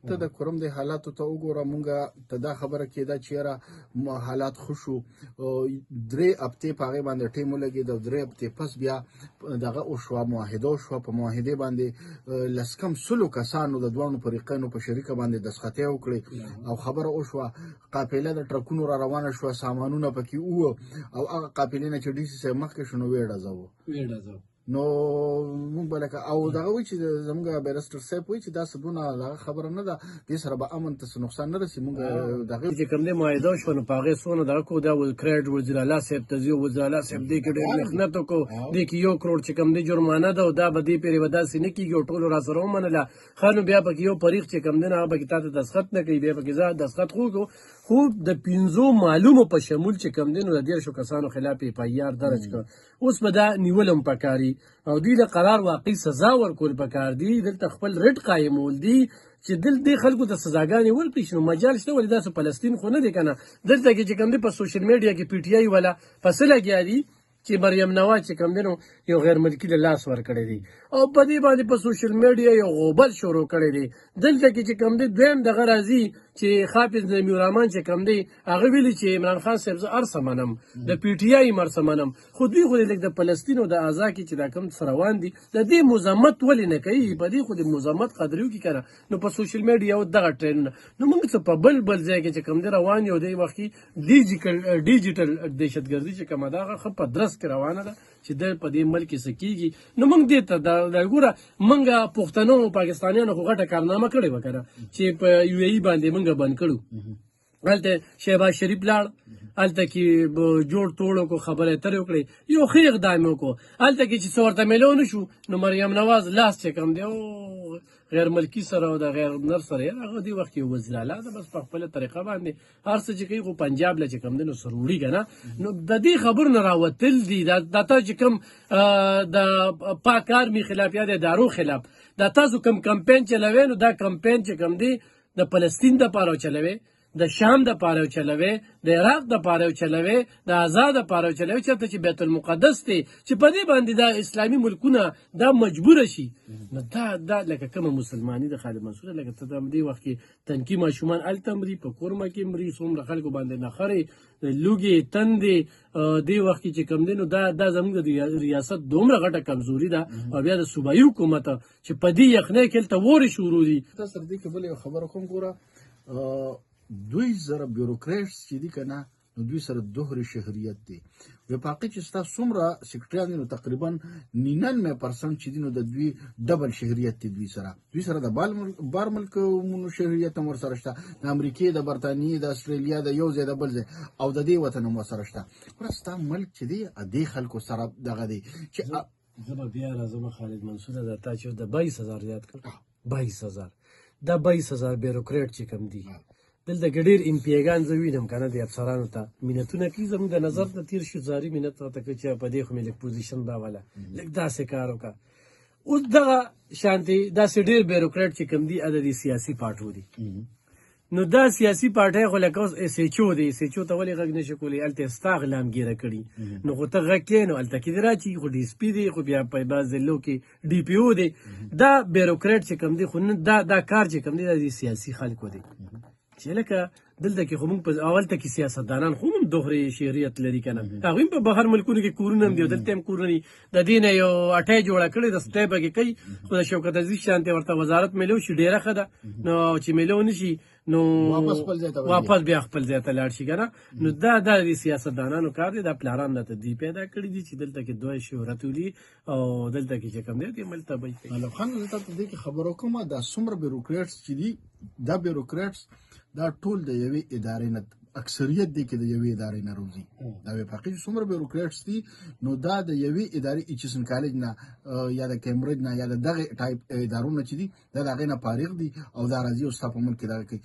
ته د کوم د حالاتو ته وګوره مونږه ته دا خبره کېده چې یاره حالات ښه شو 3 هفتې په هغې باندې ټیم ولګېد او 3 هفتې پس بیا دغه وشوه معاهده وشوه په معاهدې باندې لس کم سلو کسانو د دواړو فریقینو په شریکه باندې دستخطۍ وکړې او خبره وشوه قافله د ټرکونو را روانه شوه سامانونه پکې وو او هغه قافلې نه چې ډي سي صاحب مخکې شو نو ویې ډزاوه نو موږ به لکه او دغه وایي چې زموږ بیرسټر صاحب وایي چې دا څه دونه دغه خبره نه ده دې سره به امن ته څه نقصان نه رسي موږ دغه چې کوم دی معاهده وشوه نو په هغې څونه دغه کړو دا کرېډ وزیر اعلی صاحب ته ځي وزیر اعلی صاحب دې کې ډېر محنت وکړو دې کې 1 کروڑ چې کوم دی جرمانه ده او دا به دې پورې به داسې نه کېږي او ټولو را سره ومنله ښه نو بیا پکې یو فریق چې کوم دی نه هغه پکې تا ته دستخط نه کوي بیا پکې زه دستخط خو وکړو خو د 15 معلومو په شمول چې کوم دی نو د 13 کسانو خلاف یې FIR درج کړ اوس به دا نیول هم پکاري او دوی له قرار واقعي سزا ورکول پکار دي دلته خپل رټ قایمول دي چې دې خلکو ته سزاګانې ورکړي شي نو مجال شته ولې داسې فلسطین خو نه دی که نه دلته کې چې کوم دی په سوشل میډیا کې PTI والا پسې لګیا دي چې مریم نواز چې کوم دی نو یو غیر ملکي له لاس ورکړی دی او په دې باندې په سوشل میډیا یو غوبل شروع کړی دی دلته کې چې کوم دی دویم دغه راځي چې حافظ نعیم الرحمن چې کوم دی هغه ویلي چې عمران خان صاحب زه هر څه منم د PTI هم هر څه منم خو دوی خو لږ د فلسطین او د اعضا کې چې دا کوم څه روان دي د دې مذمت ولې نه کوي په دې خو د مذمت قدر وکړي که نه نو په سوشل میډیا او دغه ټرینډونه نو موږ څه په بل ځای کې چې کوم دی روان یو دی وخت کې ډیجیټل دهشتګردي چې کومه ده هغه ښه په درس کې روانه ده چې د په دې ملک کې څه کېږي نو موږ دې ته د ګوره موږ پښتنو پاکستانیانو خو غټه کارنامه کړې وه که نه چې په UAE باندې موږ بند کړو هلته شهباز شریف لاړ هلته کې جوړ توړ وکړو خبرې اترې وکړې یو ښه اقدام یې وکړو هلته کې چې څه ورته میلو نه شو نو مریم نواز لاس چې کوم دی غیر ملکي سره او د غیر نر سره هغه دې وخت یو وزیر اعلی ده بس په خپله طریقه باندې هر څه چې کوي خو پنجاب له چې کوم دی نو سر وړي که نه نو د دې خبرو نه راوتل دي دا تا چې کوم د پاک آرمي خلاف یا د ادارو خلاف دا تاسو کوم کمپین چلوئ نو دا کمپین چې کوم دی د فلسطین دپاره چلوئ د شام د پاره چلوي د عراق د پاره چلوي د آزاد د پاره چلوي چې ته چې بیت المقدس ته چې په دې باندې د اسلامي ملکونه دا مجبور شي نو دا لکه کوم مسلمانی د خالد منصور لکه ته د دې وخت کې تنکی ماشومان التمري په کورما کې مري څومره خلکو باندې نخري لوګي تندې دې وخت کې چې کم دي نو دا زموږ د ریاست دومره غټه کمزوري ده او بیا د صوبایي حکومت چې په دې یخنۍ کې ته ووري شروع دي تاسو دې کې بل خبره کوم ګوره دوی سره بیوروکریټس چې دي که نه نو دوی سره دوهري شهریت دی وفاقي چې ستا څومره سیکرټریان دي نو تقریبا 99% چې دي نو د دوی ډبل شهریت دی دوی سره د بار ملکونو شهریت هم ورسره شته د امریکې د برطانیې د استرالیا د یو ځای د بل ځای او د دې وطن هم ورسره شته وره ستا ملک چې دی دې خلکو سره دغه دی چې زه به بیا راځم خالد منصوره دا تا چې د 22000 یاد کړ 22000 دا 22000 بیوروکریټ چې کم دي دلته کې ډېر امپیګان زه وینم که نه د افسرانو ته مینتونه کوي زموږ د نظر نه تېر شو زاري منت راته کوي چې په دې خو مې لږ پوزیشن راوله لږ داسې کار وکړه اوس دغه شانتې داسې ډېر بیوروکریټ چې کوم دي د سیاسي پارټو دي نو دا سیاسي پارټۍ خو لکه اوس SHO دی SHO ته ولې غږ نشي کولی هلته یې ستا غلامګیره کړي نو خو ته غږ کوې نو هلته کې دې راچي خو DSP دی خو بیا په بعض ځایونو کې DPO دی دا بیوروکریټ چې کوم دی خو دا کار چې کوم دی دا د سیاسي خلکو دی چې لکه دلته کې خو موږ په اول ته کې سیاستدانان خو هم دوهري شهریت لري که نه هغوی هم په بهر ملکونو کې کورونه هم دي او دلته هم کورونه دي د دې نه یو اټۍ جوړه کړې ده سټی پکې کوي خو د شوکت عزیز شانتې ورته وزارت میلو شي ډېره ښه ده نو چې میلو نه شي نو واپس بیا خپل ځای ته لاړ شي که نه نو دا د سیاستدانانو کار دی دا پلاران راته دوی پیدا کړي دي چې دلته کې دوی شهرت ولي او دلته کې چې کوم دی دې ملک تباهي کوي الف خان زه تاسو دې کې خبرو کوم دا څومره بیوروکریټس چې دي دا بیوروکریټس دا ټول د یوې ادارې نه اکثریت دی کې د یوې ادارې نه روزي دا وفاقي څومره بیوروکریټس دي نو دا د یوې ادارې ایچسن کالج نه یا د کیمبرج نه یا د دغه ټایپ ادارو نه چې دي دا د هغې نه فارغ دي او دا راځي او ستا په ملک کې دغه کوي